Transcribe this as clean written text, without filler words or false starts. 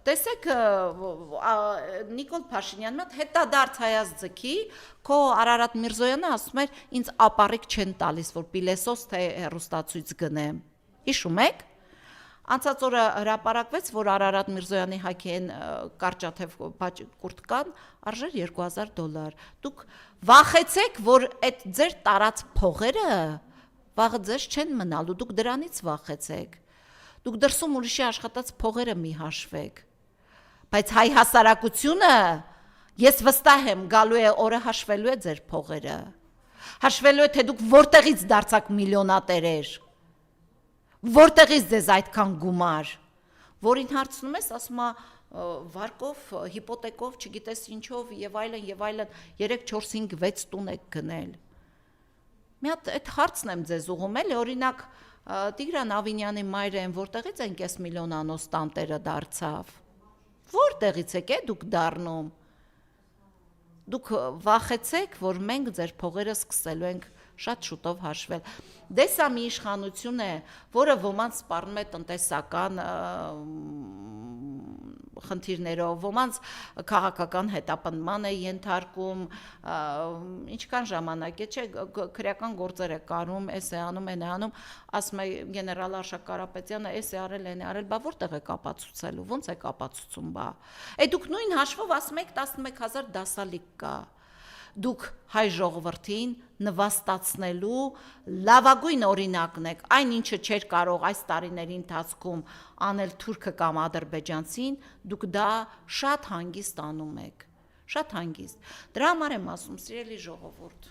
տեսեք Նիկոլ Փաշինյանը մոտ հետադարձ հայաց ձգի, քո Արարատ Միրզոյանը ասում էր ինձ ապառիկ չեն տալիս, որ պիլեսոս թե հեռուստացույց գնեմ։ Հիշում եք։ Անցած օրը հրապարակվեց, որ Արարատ Միրզոյանի հագին կարճաթև կուրտկան արժեր $2000։ Դուք վախեցեք, որ այդ ձեր տարած փողերը վաղը ձեզ չեն մնալու, դուք դրանից վախեցեք։ Դուք դրսում ուրիշի աշխատած փողերը մի հաշվեք։ Բայց հայ հասարակությունը, ես վստահ եմ, գալու է օրը հաշվելու է ձեր փողերը։ Հաշվելու է, թե դուք որտեղից դարձաք միլիոնատերեր։ Որտեղից ձեզ այդքան գումար, որին հարցնում ես, ասում է վարկով, հիպոթեկով, չգիտես ինչով եւ այլն, 3, 4, 5, 6 տուն եք գնել։ Մի հատ այդ հարցն եմ ձեզ ուղում, էլի, օրինակ Տիգրան Ավինյանի մայրը են որտեղից են կես միլիոնանոց տանտերը դարձավ։ Որտեղից եք դուք դառնում։ Դուք վախեցեք, որ մենք ձեր փողերը սկսելու ենք շատ շուտով հաշվել։ Դե սա մի իշխանություն է, որը ոմանց սպառնում է տնտեսական խնդիրներով, ոմանց քաղաքական հետապնդման է ենթարկում, ինչքան ժամանակ է, չէ, քրեական գործեր է կարում, էս է անում, այն է անում, ասում է գեներալ Արշակ Կարապետյանը, էս է արել, այն է արել, բա որտեղ եք ապացուցելու, ոնց եք ապացուցում, բա։ Դուք նույն հաշվով ասում եք 11000 դասալիկ կա։ Դուք հայ ժողովրդին նվաստացնելու լավագույն օրինակն եք, այն ինչը չէր կարող այս տարիների ընթացքում անել թուրքը կամ ադրբեջանցին, դուք դա շատ հանգիստ անում եք, շատ հանգիստ։ Դրա համար եմ ասում, սիրելի ժողովուրդ,